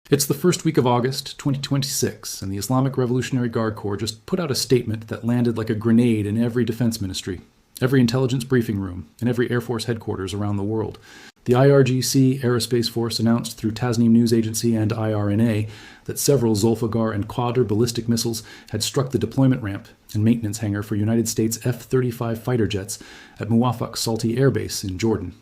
It's the first week of August 2026, and the Islamic Revolutionary Guard Corps just put out a statement that landed like a grenade in every defense ministry, every intelligence briefing room, and every Air Force headquarters around the world. The IRGC Aerospace Force announced through Tasnim News Agency and IRNA that several Zulfiqar and Qadr ballistic missiles had struck the deployment ramp and maintenance hangar for United States F-35 fighter jets at Muwaffaq Salti Air Base in Jordan,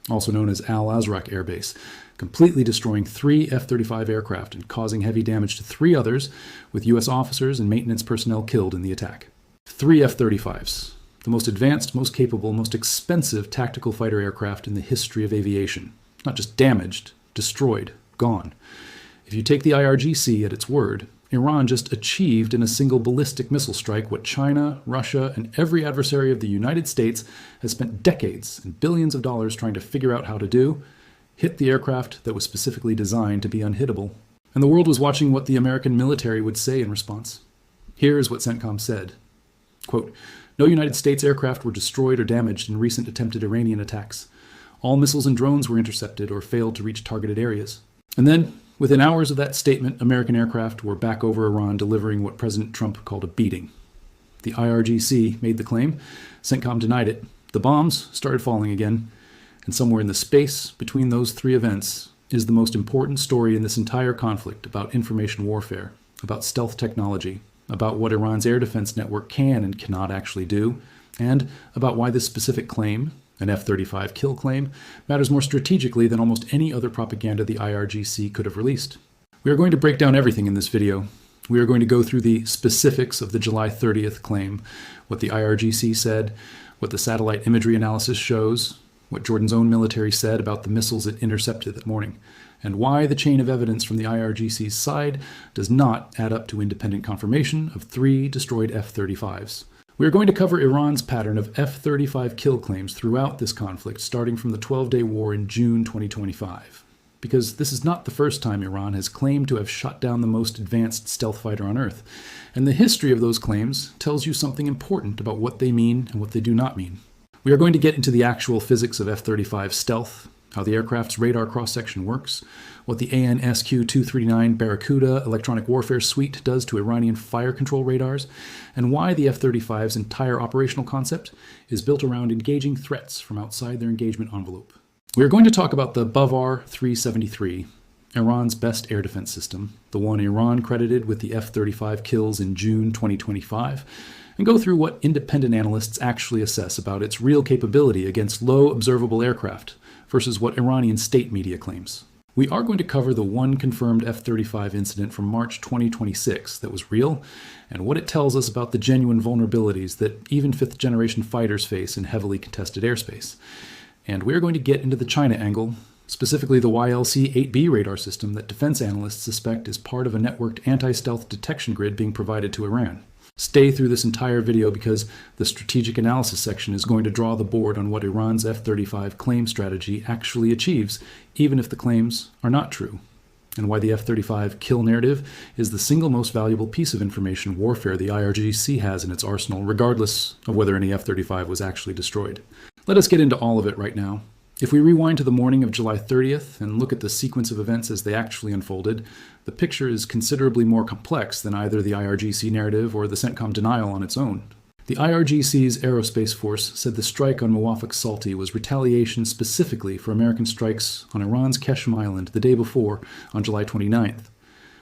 also known as Al Azraq Air Base, completely destroying 3 F-35 aircraft and causing heavy damage to 3 others, with U.S. officers and maintenance personnel killed in the attack. 3 F-35s, the most advanced, most capable, most expensive tactical fighter aircraft in the history of aviation. Not just damaged, destroyed, gone. If you take the IRGC at its word, Iran just achieved in a single ballistic missile strike what China, Russia, and every adversary of the United States has spent decades and billions of dollars trying to figure out how to do: hit the aircraft that was specifically designed to be unhittable. And the world was watching what the American military would say in response. Here is what CENTCOM said. Quote, "No United States aircraft were destroyed or damaged in recent attempted Iranian attacks. All missiles and drones were intercepted or failed to reach targeted areas." And then, within hours of that statement, American aircraft were back over Iran delivering what President Trump called a beating. The IRGC made the claim. CENTCOM denied it. The bombs started falling again. And somewhere in the space between those 3 events is the most important story in this entire conflict about information warfare, about stealth technology, about what Iran's air defense network can and cannot actually do, and about why this specific claim, an F-35 kill claim, matters more strategically than almost any other propaganda the IRGC could have released. We are going to break down everything in this video. We are going to go through the specifics of the July 30th claim, what the IRGC said, what the satellite imagery analysis shows, what Jordan's own military said about the missiles it intercepted that morning, and why the chain of evidence from the IRGC's side does not add up to independent confirmation of 3 destroyed F-35s. We are going to cover Iran's pattern of F-35 kill claims throughout this conflict, starting from the 12-day war in June 2025. Because this is not the first time Iran has claimed to have shot down the most advanced stealth fighter on Earth, and the history of those claims tells you something important about what they mean and what they do not mean. We are going to get into the actual physics of F-35 stealth, how the aircraft's radar cross-section works, what the AN/SQ-239 Barracuda electronic warfare suite does to Iranian fire control radars, and why the F-35's entire operational concept is built around engaging threats from outside their engagement envelope. We are going to talk about the Bavar 373, Iran's best air defense system, the one Iran credited with the F-35 kills in June 2025, and go through what independent analysts actually assess about its real capability against low observable aircraft versus what Iranian state media claims. We are going to cover the one confirmed F-35 incident from March 2026 that was real, and what it tells us about the genuine vulnerabilities that even 5th-generation fighters face in heavily contested airspace. And we are going to get into the China angle, specifically the YLC-8B radar system that defense analysts suspect is part of a networked anti-stealth detection grid being provided to Iran. Stay through this entire video because the strategic analysis section is going to draw the board on what Iran's F-35 claim strategy actually achieves, even if the claims are not true, and why the F-35 kill narrative is the single most valuable piece of information warfare the IRGC has in its arsenal, regardless of whether any F-35 was actually destroyed. Let us get into all of it right now. If we rewind to the morning of July 30th and look at the sequence of events as they actually unfolded, the picture is considerably more complex than either the IRGC narrative or the CENTCOM denial on its own. The IRGC's Aerospace Force said the strike on Muwaffaq Salti was retaliation specifically for American strikes on Iran's Qeshm Island the day before, on July 29th.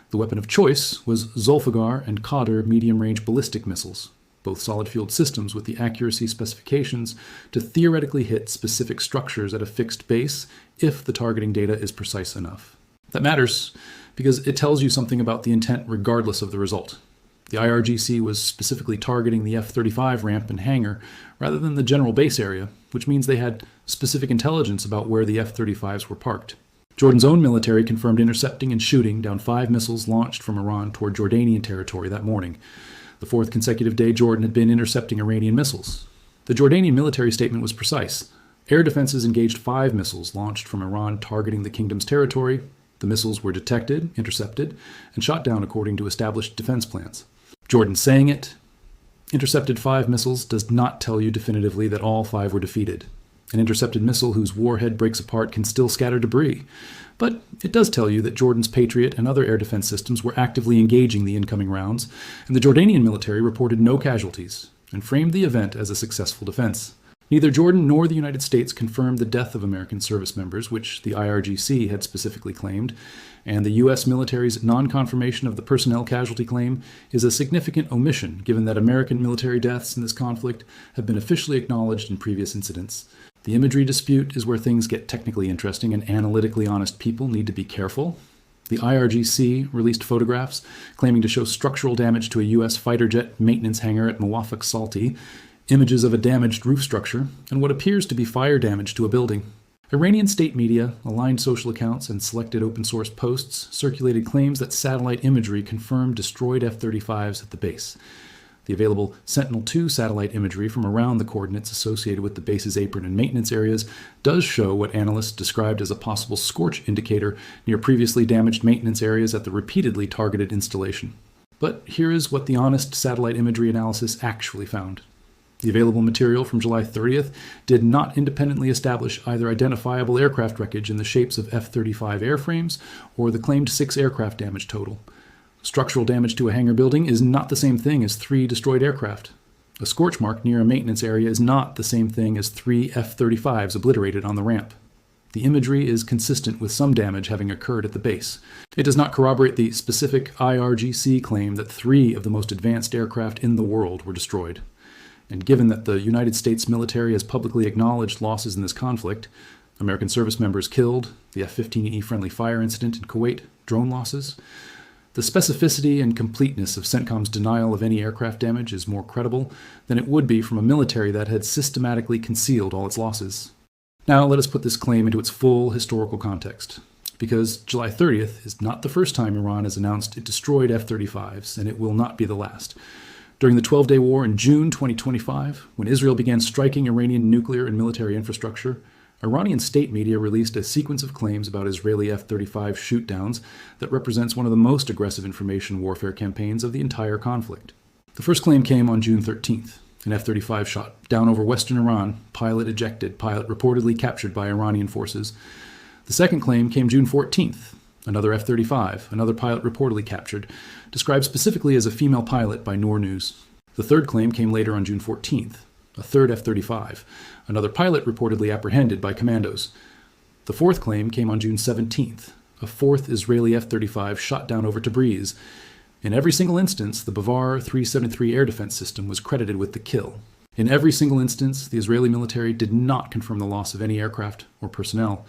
The weapon of choice was Zulfiqar and Qadr medium-range ballistic missiles, both solid-fueled systems with the accuracy specifications to theoretically hit specific structures at a fixed base if the targeting data is precise enough. That matters because it tells you something about the intent regardless of the result. The IRGC was specifically targeting the F-35 ramp and hangar rather than the general base area, which means they had specific intelligence about where the F-35s were parked. Jordan's own military confirmed intercepting and shooting down 5 missiles launched from Iran toward Jordanian territory that morning. The 4th consecutive day Jordan had been intercepting Iranian missiles. The Jordanian military statement was precise. Air defenses engaged 5 missiles launched from Iran targeting the kingdom's territory. The missiles were detected, intercepted, and shot down according to established defense plans. Jordan saying it, intercepted 5 missiles does not tell you definitively that all 5 were defeated. An intercepted missile whose warhead breaks apart can still scatter debris. But it does tell you that Jordan's Patriot and other air defense systems were actively engaging the incoming rounds, and the Jordanian military reported no casualties and framed the event as a successful defense. Neither Jordan nor the United States confirmed the death of American service members, which the IRGC had specifically claimed, and the U.S. military's non-confirmation of the personnel casualty claim is a significant omission given that American military deaths in this conflict have been officially acknowledged in previous incidents. The imagery dispute is where things get technically interesting and analytically honest people need to be careful. The IRGC released photographs claiming to show structural damage to a U.S. fighter jet maintenance hangar at Muwaffaq Salti, images of a damaged roof structure, and what appears to be fire damage to a building. Iranian state media, aligned social accounts, and selected open-source posts circulated claims that satellite imagery confirmed destroyed F-35s at the base. The available Sentinel-2 satellite imagery from around the coordinates associated with the base's apron and maintenance areas does show what analysts described as a possible scorch indicator near previously damaged maintenance areas at the repeatedly targeted installation. But here is what the honest satellite imagery analysis actually found. The available material from July 30th did not independently establish either identifiable aircraft wreckage in the shapes of F-35 airframes or the claimed 6 aircraft damage total. Structural damage to a hangar building is not the same thing as 3 destroyed aircraft. A scorch mark near a maintenance area is not the same thing as 3 F-35s obliterated on the ramp. The imagery is consistent with some damage having occurred at the base. It does not corroborate the specific IRGC claim that 3 of the most advanced aircraft in the world were destroyed. And given that the United States military has publicly acknowledged losses in this conflict, American service members killed, the F-15E friendly fire incident in Kuwait, drone losses, the specificity and completeness of CENTCOM's denial of any aircraft damage is more credible than it would be from a military that had systematically concealed all its losses. Now let us put this claim into its full historical context, because July 30th is not the first time Iran has announced it destroyed F-35s, and it will not be the last. During the 12-day war in June 2025, when Israel began striking Iranian nuclear and military infrastructure, Iranian state media released a sequence of claims about Israeli F-35 shootdowns that represents one of the most aggressive information warfare campaigns of the entire conflict. The first claim came on June 13th. An F-35 shot down over western Iran, pilot ejected, pilot reportedly captured by Iranian forces. The second claim came June 14th. Another F-35, another pilot reportedly captured, described specifically as a female pilot by Noor News. The third claim came later on June 14th. A third F-35, another pilot reportedly apprehended by commandos. The fourth claim came on June 17th. A fourth Israeli F-35 shot down over Tabriz. In every single instance, the Bavar 373 air defense system was credited with the kill. In every single instance, the Israeli military did not confirm the loss of any aircraft or personnel.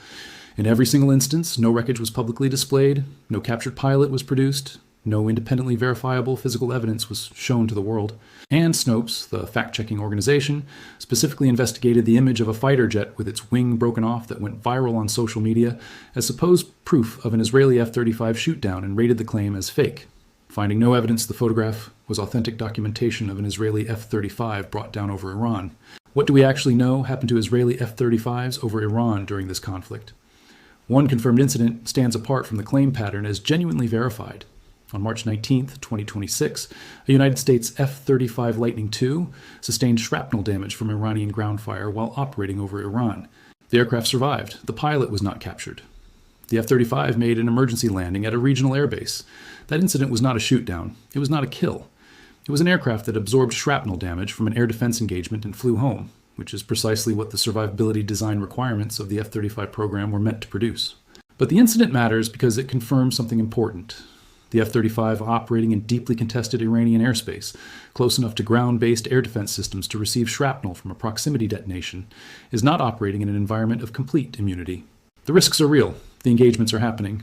In every single instance, no wreckage was publicly displayed, no captured pilot was produced, no independently verifiable physical evidence was shown to the world. And Snopes, the fact-checking organization, specifically investigated the image of a fighter jet with its wing broken off that went viral on social media as supposed proof of an Israeli F-35 shootdown and rated the claim as fake. Finding no evidence the photograph was authentic documentation of an Israeli F-35 brought down over Iran. What do we actually know happened to Israeli F-35s over Iran during this conflict? One confirmed incident stands apart from the claim pattern as genuinely verified. On March 19, 2026, a United States F-35 Lightning II sustained shrapnel damage from Iranian ground fire while operating over Iran. The aircraft survived. The pilot was not captured. The F-35 made an emergency landing at a regional air base. That incident was not a shootdown. It was not a kill. It was an aircraft that absorbed shrapnel damage from an air defense engagement and flew home, which is precisely what the survivability design requirements of the F-35 program were meant to produce. But the incident matters because it confirms something important. The F-35 operating in deeply contested Iranian airspace, close enough to ground-based air defense systems to receive shrapnel from a proximity detonation, is not operating in an environment of complete immunity. The risks are real. The engagements are happening.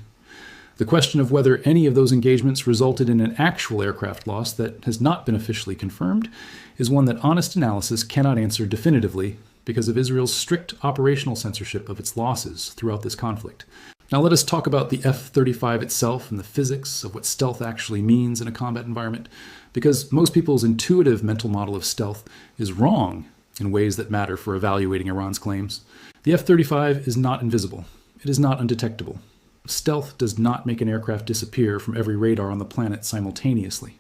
The question of whether any of those engagements resulted in an actual aircraft loss that has not been officially confirmed is one that honest analysis cannot answer definitively because of Israel's strict operational censorship of its losses throughout this conflict. Now let us talk about the F-35 itself and the physics of what stealth actually means in a combat environment, because most people's intuitive mental model of stealth is wrong in ways that matter for evaluating Iran's claims. The F-35 is not invisible. It is not undetectable. Stealth does not make an aircraft disappear from every radar on the planet simultaneously.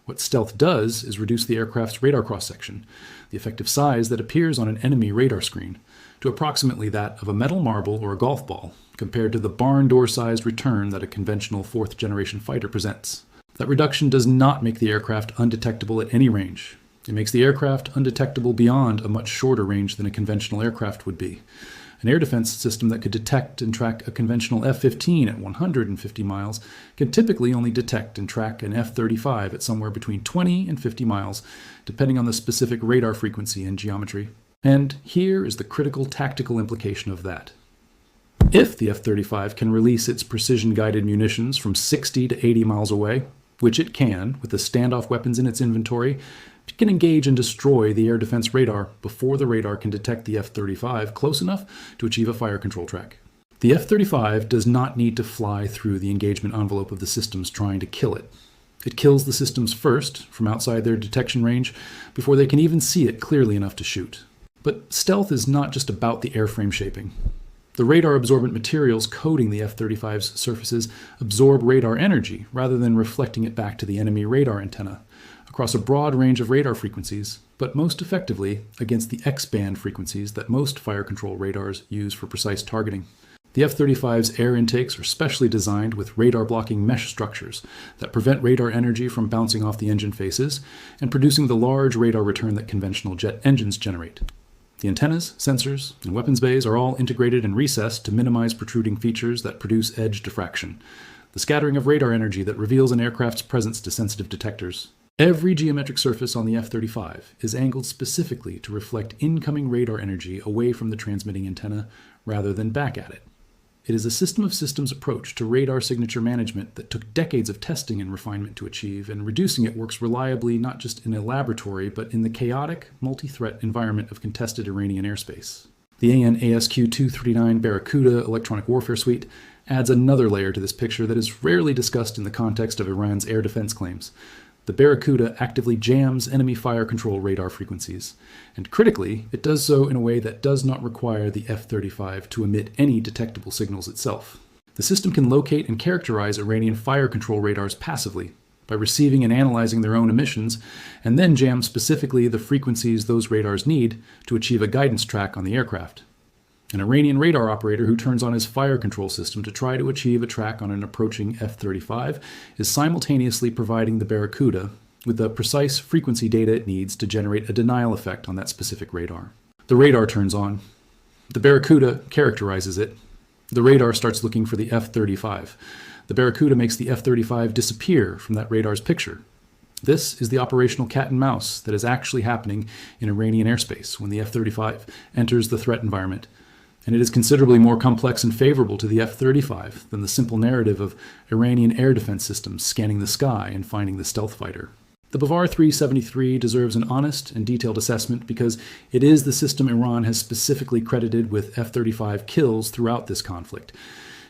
What stealth does is reduce the aircraft's radar cross-section, the effective size that appears on an enemy radar screen, to approximately that of a metal marble or a golf ball, compared to the barn door-sized return that a conventional fourth-generation fighter presents. That reduction does not make the aircraft undetectable at any range. It makes the aircraft undetectable beyond a much shorter range than a conventional aircraft would be. An air defense system that could detect and track a conventional F-15 at 150 miles can typically only detect and track an F-35 at somewhere between 20 and 50 miles, depending on the specific radar frequency and geometry. And here is the critical tactical implication of that. If the F-35 can release its precision-guided munitions from 60 to 80 miles away, which it can with the standoff weapons in its inventory, it can engage and destroy the air defense radar before the radar can detect the F-35 close enough to achieve a fire control track. The F-35 does not need to fly through the engagement envelope of the systems trying to kill it. It kills the systems first, from outside their detection range, before they can even see it clearly enough to shoot. But stealth is not just about the airframe shaping. The radar-absorbent materials coating the F-35's surfaces absorb radar energy rather than reflecting it back to the enemy radar antenna, across a broad range of radar frequencies, but most effectively against the X-band frequencies that most fire control radars use for precise targeting. The F-35's air intakes are specially designed with radar-blocking mesh structures that prevent radar energy from bouncing off the engine faces and producing the large radar return that conventional jet engines generate. The antennas, sensors, and weapons bays are all integrated and recessed to minimize protruding features that produce edge diffraction, the scattering of radar energy that reveals an aircraft's presence to sensitive detectors. Every geometric surface on the F-35 is angled specifically to reflect incoming radar energy away from the transmitting antenna rather than back at it. It is a system of systems approach to radar signature management that took decades of testing and refinement to achieve, and reducing it works reliably not just in a laboratory, but in the chaotic, multi-threat environment of contested Iranian airspace. The AN/ASQ-239 Barracuda electronic warfare suite adds another layer to this picture that is rarely discussed in the context of Iran's air defense claims. The Barracuda actively jams enemy fire control radar frequencies, and critically, it does so in a way that does not require the F-35 to emit any detectable signals itself. The system can locate and characterize Iranian fire control radars passively, by receiving and analyzing their own emissions, and then jam specifically the frequencies those radars need to achieve a guidance track on the aircraft. An Iranian radar operator who turns on his fire control system to try to achieve a track on an approaching F-35 is simultaneously providing the Barracuda with the precise frequency data it needs to generate a denial effect on that specific radar. The radar turns on. The Barracuda characterizes it. The radar starts looking for the F-35. The Barracuda makes the F-35 disappear from that radar's picture. This is the operational cat and mouse that is actually happening in Iranian airspace when the F-35 enters the threat environment. And it is considerably more complex and favorable to the F-35 than the simple narrative of Iranian air defense systems scanning the sky and finding the stealth fighter. The Bavar 373 deserves an honest and detailed assessment because it is the system Iran has specifically credited with F-35 kills throughout this conflict.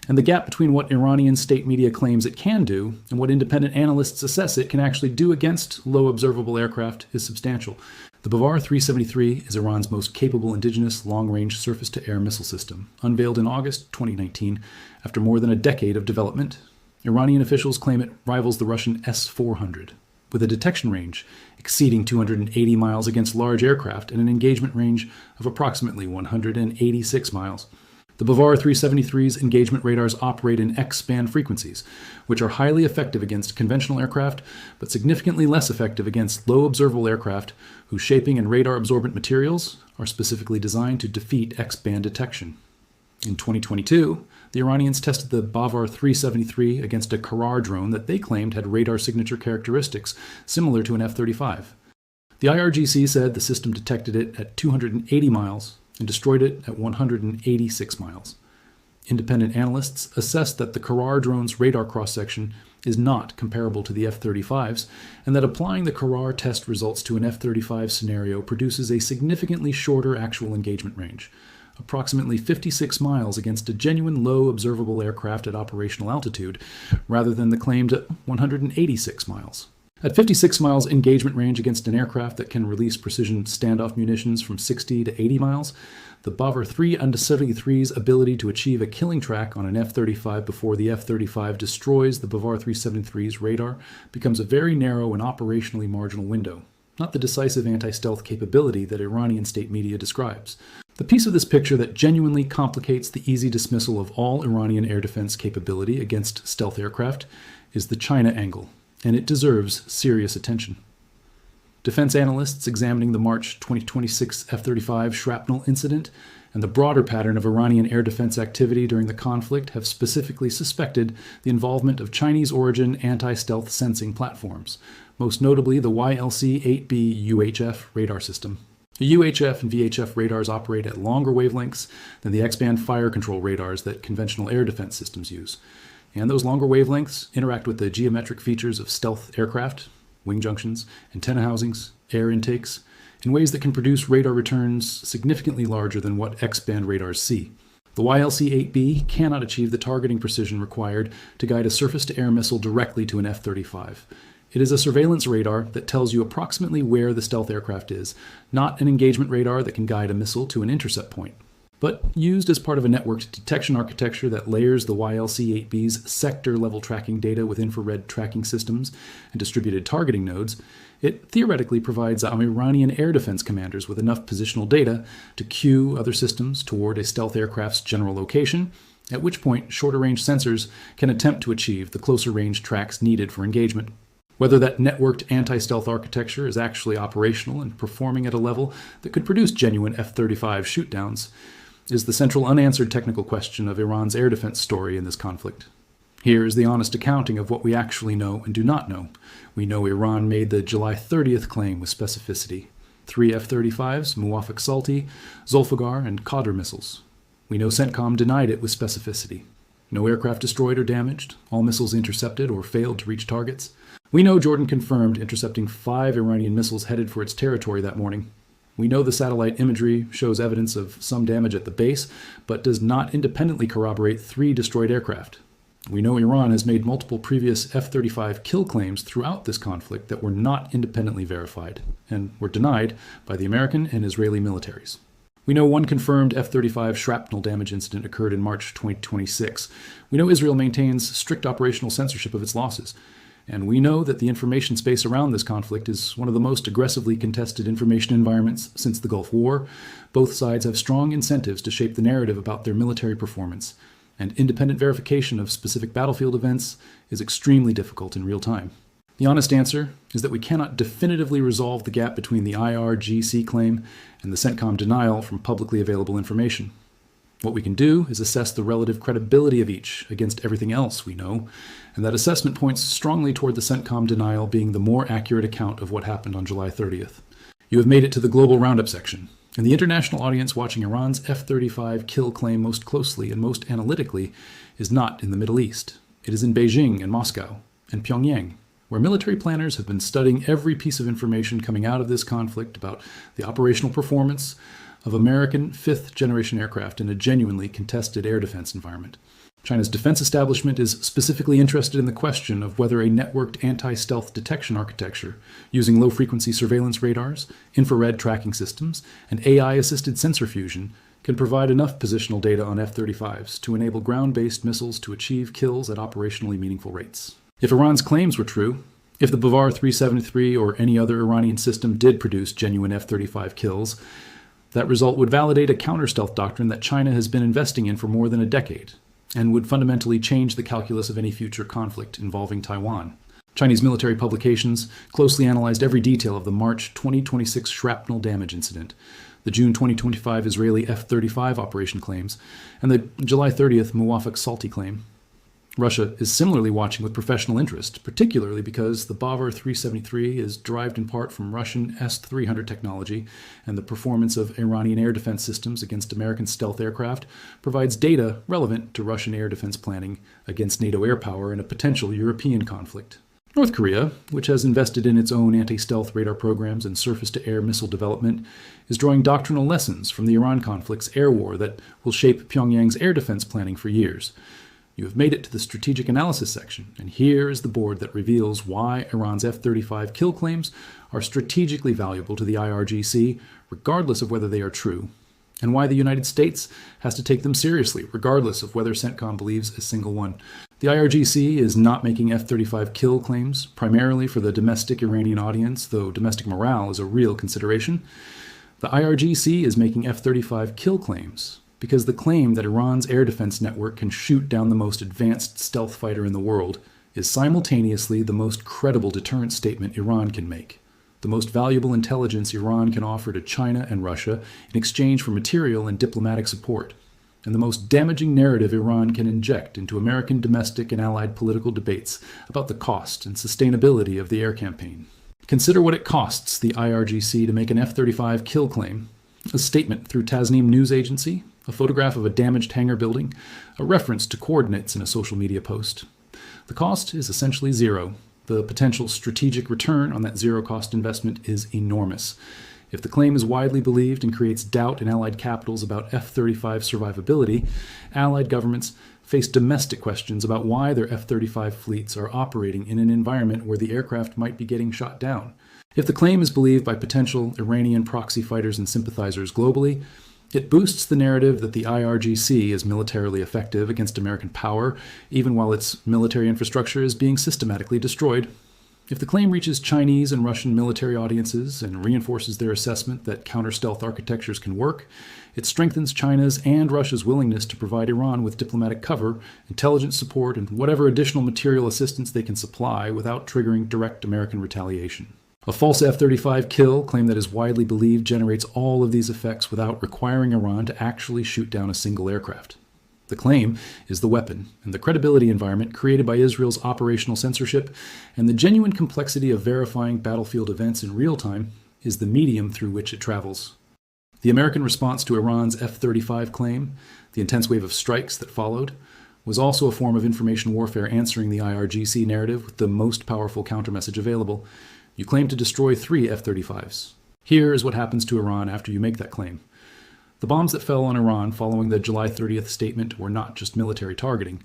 And the gap between what Iranian state media claims it can do and what independent analysts assess it can actually do against low observable aircraft is substantial. The Bavar 373 is Iran's most capable indigenous long-range surface-to-air missile system, unveiled in August 2019 after more than a decade of development. Iranian officials claim it rivals the Russian S-400, with a detection range exceeding 280 miles against large aircraft and an engagement range of approximately 186 miles. The Bavar 373's engagement radars operate in X-band frequencies, which are highly effective against conventional aircraft, but significantly less effective against low observable aircraft whose shaping and radar-absorbent materials are specifically designed to defeat X-band detection. In 2022, the Iranians tested the Bavar 373 against a Karar drone that they claimed had radar signature characteristics similar to an F-35. The IRGC said the system detected it at 280 miles and destroyed it at 186 miles. Independent analysts assessed that the Karar drone's radar cross-section is not comparable to the F-35's, and that applying the Karar test results to an F-35 scenario produces a significantly shorter actual engagement range, approximately 56 miles against a genuine low observable aircraft at operational altitude, rather than the claimed 186 miles. At 56 miles engagement range against an aircraft that can release precision standoff munitions from 60 to 80 miles, the Bavar 373's ability to achieve a killing track on an F-35 before the F-35 destroys the Bavar 373's radar becomes a very narrow and operationally marginal window, not the decisive anti-stealth capability that Iranian state media describes. The piece of this picture that genuinely complicates the easy dismissal of all Iranian air defense capability against stealth aircraft is the China angle, and it deserves serious attention. Defense analysts examining the March 2026 F-35 shrapnel incident and the broader pattern of Iranian air defense activity during the conflict have specifically suspected the involvement of Chinese-origin anti-stealth sensing platforms, most notably the YLC-8B UHF radar system. The UHF and VHF radars operate at longer wavelengths than the X-band fire control radars that conventional air defense systems use, and those longer wavelengths interact with the geometric features of stealth aircraft, wing junctions, antenna housings, air intakes, in ways that can produce radar returns significantly larger than what X-band radars see. The YLC-8B cannot achieve the targeting precision required to guide a surface-to-air missile directly to an F-35. It is a surveillance radar that tells you approximately where the stealth aircraft is, not an engagement radar that can guide a missile to an intercept point. But used as part of a networked detection architecture that layers the YLC-8B's sector-level tracking data with infrared tracking systems and distributed targeting nodes, it theoretically provides Iranian air defense commanders with enough positional data to cue other systems toward a stealth aircraft's general location, at which point shorter-range sensors can attempt to achieve the closer-range tracks needed for engagement. Whether that networked anti-stealth architecture is actually operational and performing at a level that could produce genuine F-35 shootdowns is the central unanswered technical question of Iran's air defense story in this conflict. Here is the honest accounting of what we actually know and do not know. We know Iran made the July 30th claim with specificity. 3 F-35s, Muwaffaq Salti, Zulfiqar, and Qadr missiles. We know CENTCOM denied it with specificity. No aircraft destroyed or damaged, all missiles intercepted or failed to reach targets. We know Jordan confirmed intercepting 5 Iranian missiles headed for its territory that morning. We know the satellite imagery shows evidence of some damage at the base, but does not independently corroborate 3 destroyed aircraft. We know Iran has made multiple previous F-35 kill claims throughout this conflict that were not independently verified, and were denied by the American and Israeli militaries. We know one confirmed F-35 shrapnel damage incident occurred in March 2026. We know Israel maintains strict operational censorship of its losses. And we know that the information space around this conflict is one of the most aggressively contested information environments since the Gulf War. Both sides have strong incentives to shape the narrative about their military performance, and independent verification of specific battlefield events is extremely difficult in real time. The honest answer is that we cannot definitively resolve the gap between the IRGC claim and the CENTCOM denial from publicly available information. What we can do is assess the relative credibility of each against everything else we know, and that assessment points strongly toward the CENTCOM denial being the more accurate account of what happened on July 30th. You have made it to the Global Roundup section, and the international audience watching Iran's F-35 kill claim most closely and most analytically is not in the Middle East. It is in Beijing and Moscow and Pyongyang, where military planners have been studying every piece of information coming out of this conflict about the operational performance of American 5th-generation aircraft in a genuinely contested air defense environment. China's defense establishment is specifically interested in the question of whether a networked anti-stealth detection architecture using low-frequency surveillance radars, infrared tracking systems, and AI-assisted sensor fusion can provide enough positional data on F-35s to enable ground-based missiles to achieve kills at operationally meaningful rates. If Iran's claims were true, if the Bavar 373 or any other Iranian system did produce genuine F-35 kills, that result would validate a counter-stealth doctrine that China has been investing in for more than a decade, and would fundamentally change the calculus of any future conflict involving Taiwan. Chinese military publications closely analyzed every detail of the March 2026 shrapnel damage incident, the June 2025 Israeli F-35 operation claims, and the July 30th Muwaffaq Salti claim. Russia is similarly watching with professional interest, particularly because the Bavar 373 is derived in part from Russian S-300 technology, and the performance of Iranian air defense systems against American stealth aircraft provides data relevant to Russian air defense planning against NATO air power in a potential European conflict. North Korea, which has invested in its own anti-stealth radar programs and surface-to-air missile development, is drawing doctrinal lessons from the Iran conflict's air war that will shape Pyongyang's air defense planning for years. You have made it to the strategic analysis section, and here is the board that reveals why Iran's F-35 kill claims are strategically valuable to the IRGC, regardless of whether they are true, and why the United States has to take them seriously, regardless of whether CENTCOM believes a single one. The IRGC is not making F-35 kill claims, primarily for the domestic Iranian audience, though domestic morale is a real consideration. The The IRGC is making F-35 kill claims because the claim that Iran's air defense network can shoot down the most advanced stealth fighter in the world is simultaneously the most credible deterrent statement Iran can make, the most valuable intelligence Iran can offer to China and Russia in exchange for material and diplomatic support, and the most damaging narrative Iran can inject into American domestic and allied political debates about the cost and sustainability of the air campaign. Consider what it costs the IRGC to make an F-35 kill claim: a statement through Tasnim news agency, a photograph of a damaged hangar building, a reference to coordinates in a social media post. The cost is essentially zero. The potential strategic return on that zero-cost investment is enormous. If the claim is widely believed and creates doubt in allied capitals about F-35 survivability, allied governments face domestic questions about why their F-35 fleets are operating in an environment where the aircraft might be getting shot down. If the claim is believed by potential Iranian proxy fighters and sympathizers globally, it boosts the narrative that the IRGC is militarily effective against American power, even while its military infrastructure is being systematically destroyed. If the claim reaches Chinese and Russian military audiences and reinforces their assessment that counter-stealth architectures can work, it strengthens China's and Russia's willingness to provide Iran with diplomatic cover, intelligence support, and whatever additional material assistance they can supply without triggering direct American retaliation. A false F-35 kill claim that is widely believed generates all of these effects without requiring Iran to actually shoot down a single aircraft. The claim is the weapon, and the credibility environment created by Israel's operational censorship and the genuine complexity of verifying battlefield events in real time is the medium through which it travels. The American response to Iran's F-35 claim, the intense wave of strikes that followed, was also a form of information warfare answering the IRGC narrative with the most powerful countermessage available. You claim to destroy 3 F-35s. Here is what happens to Iran after you make that claim. The bombs that fell on Iran following the July 30th statement were not just military targeting.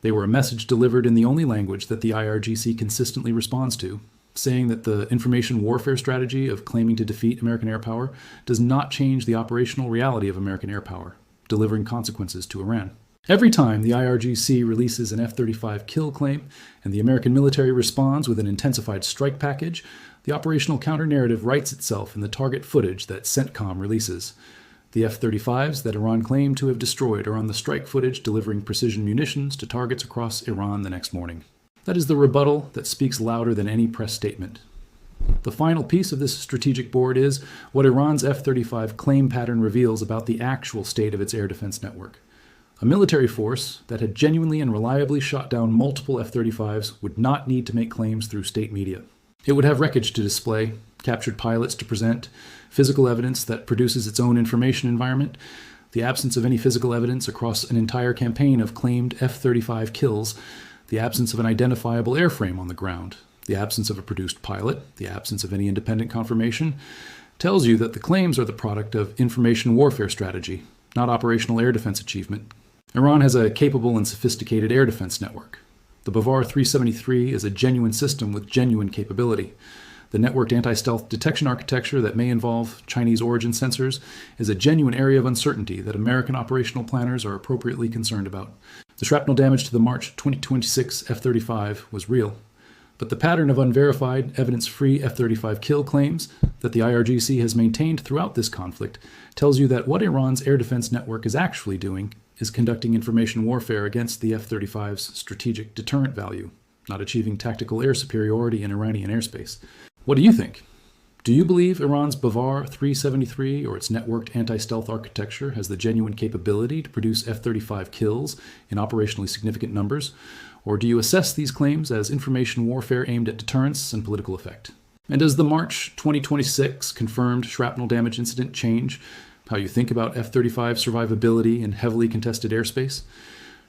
They were a message delivered in the only language that the IRGC consistently responds to, saying that the information warfare strategy of claiming to defeat American air power does not change the operational reality of American air power, delivering consequences to Iran. Every time the IRGC releases an F-35 kill claim and the American military responds with an intensified strike package, the operational counter-narrative writes itself in the target footage that CENTCOM releases. The F-35s that Iran claimed to have destroyed are on the strike footage delivering precision munitions to targets across Iran the next morning. That is the rebuttal that speaks louder than any press statement. The final piece of this strategic board is what Iran's F-35 claim pattern reveals about the actual state of its air defense network. A military force that had genuinely and reliably shot down multiple F-35s would not need to make claims through state media. It would have wreckage to display, captured pilots to present, physical evidence that produces its own information environment. The absence of any physical evidence across an entire campaign of claimed F-35 kills, the absence of an identifiable airframe on the ground, the absence of a produced pilot, the absence of any independent confirmation, tells you that the claims are the product of information warfare strategy, not operational air defense achievement. Iran has a capable and sophisticated air defense network. The Bavar 373 is a genuine system with genuine capability. The networked anti-stealth detection architecture that may involve Chinese origin sensors is a genuine area of uncertainty that American operational planners are appropriately concerned about. The shrapnel damage to the March 2026 F-35 was real, but the pattern of unverified, evidence-free F-35 kill claims that the IRGC has maintained throughout this conflict tells you that what Iran's air defense network is actually doing is conducting information warfare against the F-35's strategic deterrent value, not achieving tactical air superiority in Iranian airspace. What do you think? Do you believe Iran's Bavar 373 or its networked anti-stealth architecture has the genuine capability to produce F-35 kills in operationally significant numbers? Or do you assess these claims as information warfare aimed at deterrence and political effect? And does the March 2026 confirmed shrapnel damage incident change how you think about F-35 survivability in heavily contested airspace?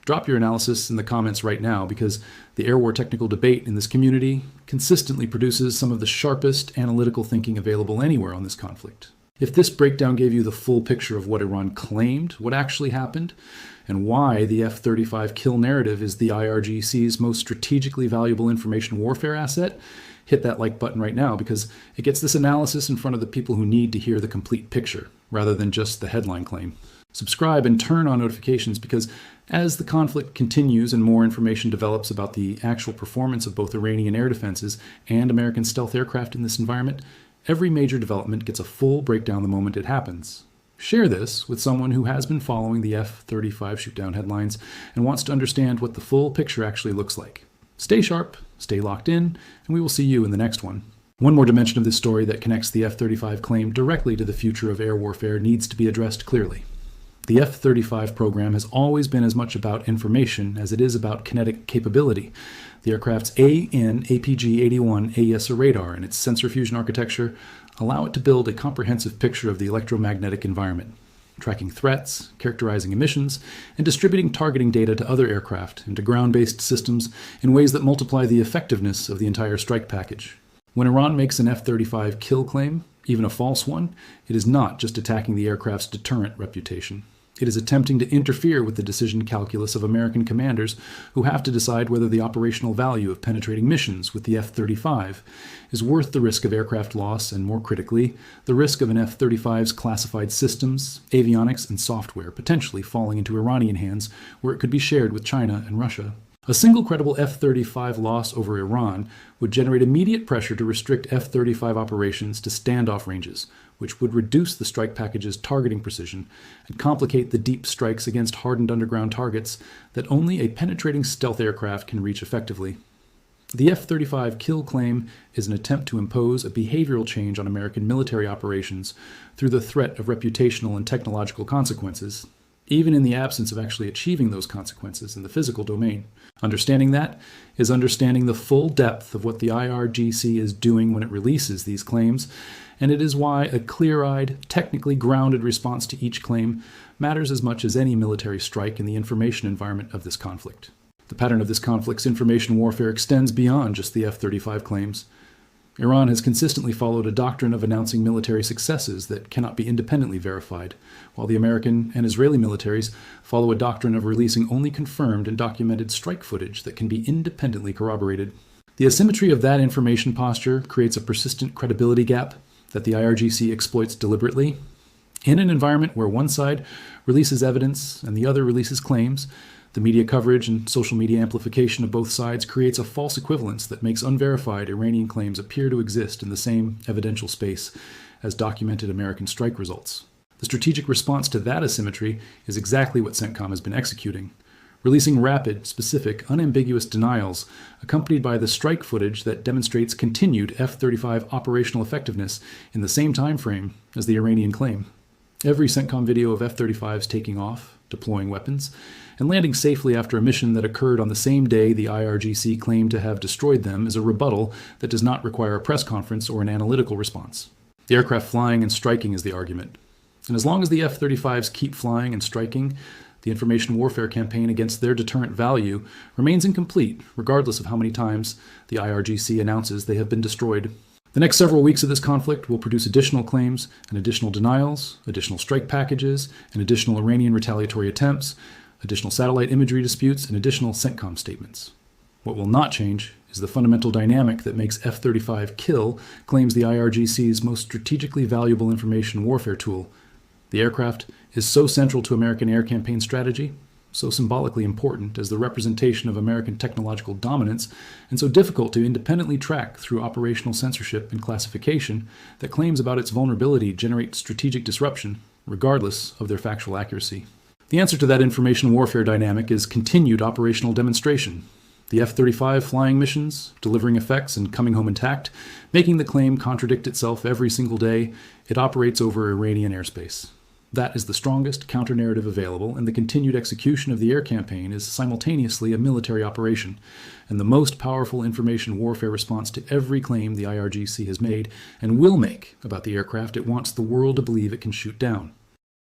Drop your analysis in the comments right now, because the air war technical debate in this community consistently produces some of the sharpest analytical thinking available anywhere on this conflict. If this breakdown gave you the full picture of what Iran claimed, what actually happened, and why the F-35 kill narrative is the IRGC's most strategically valuable information warfare asset, hit that like button right now, because it gets this analysis in front of the people who need to hear the complete picture, rather than just the headline claim. Subscribe and turn on notifications, because as the conflict continues and more information develops about the actual performance of both Iranian air defenses and American stealth aircraft in this environment, Every major development gets a full breakdown the moment it happens. Share this with someone who has been following the F-35 shootdown headlines and wants to understand what the full picture actually looks like. Stay sharp, stay locked in, and we will see you in the next one. One more dimension of this story that connects the F-35 claim directly to the future of air warfare needs to be addressed clearly. The F-35 program has always been as much about information as it is about kinetic capability. The aircraft's AN APG-81 AESA radar and its sensor fusion architecture allow it to build a comprehensive picture of the electromagnetic environment, tracking threats, characterizing emissions, and distributing targeting data to other aircraft and to ground-based systems in ways that multiply the effectiveness of the entire strike package. When Iran makes an F-35 kill claim, even a false one, it is not just attacking the aircraft's deterrent reputation. It is attempting to interfere with the decision calculus of American commanders who have to decide whether the operational value of penetrating missions with the F-35 is worth the risk of aircraft loss and, more critically, the risk of an F-35's classified systems, avionics, and software potentially falling into Iranian hands where it could be shared with China and Russia. A single credible F-35 loss over Iran would generate immediate pressure to restrict F-35 operations to standoff ranges, which would reduce the strike package's targeting precision and complicate the deep strikes against hardened underground targets that only a penetrating stealth aircraft can reach effectively. The F-35 kill claim is an attempt to impose a behavioral change on American military operations through the threat of reputational and technological consequences, even in the absence of actually achieving those consequences in the physical domain. Understanding that is understanding the full depth of what the IRGC is doing when it releases these claims, and it is why a clear-eyed, technically grounded response to each claim matters as much as any military strike in the information environment of this conflict. The pattern of this conflict's information warfare extends beyond just the F-35 claims. Iran has consistently followed a doctrine of announcing military successes that cannot be independently verified, while the American and Israeli militaries follow a doctrine of releasing only confirmed and documented strike footage that can be independently corroborated. The asymmetry of that information posture creates a persistent credibility gap that the IRGC exploits deliberately. In an environment where one side releases evidence and the other releases claims, the media coverage and social media amplification of both sides creates a false equivalence that makes unverified Iranian claims appear to exist in the same evidential space as documented American strike results. The strategic response to that asymmetry is exactly what CENTCOM has been executing, releasing rapid, specific, unambiguous denials accompanied by the strike footage that demonstrates continued F-35 operational effectiveness in the same time frame as the Iranian claim. Every CENTCOM video of F-35s taking off, deploying weapons, and landing safely after a mission that occurred on the same day the IRGC claimed to have destroyed them is a rebuttal that does not require a press conference or an analytical response. The aircraft flying and striking is the argument. And as long as the F-35s keep flying and striking, the information warfare campaign against their deterrent value remains incomplete, regardless of how many times the IRGC announces they have been destroyed. The next several weeks of this conflict will produce additional claims and additional denials, additional strike packages, and additional Iranian retaliatory attempts, additional satellite imagery disputes, and additional CENTCOM statements. What will not change is the fundamental dynamic that makes F-35 kill claims the IRGC's most strategically valuable information warfare tool. The aircraft is so central to American air campaign strategy, so symbolically important as the representation of American technological dominance, and so difficult to independently track through operational censorship and classification that claims about its vulnerability generate strategic disruption, regardless of their factual accuracy. The answer to that information warfare dynamic is continued operational demonstration. The F-35 flying missions, delivering effects and coming home intact, making the claim contradict itself every single day it operates over Iranian airspace. That is the strongest counter-narrative available, and the continued execution of the air campaign is simultaneously a military operation, and the most powerful information warfare response to every claim the IRGC has made and will make about the aircraft it wants the world to believe it can shoot down.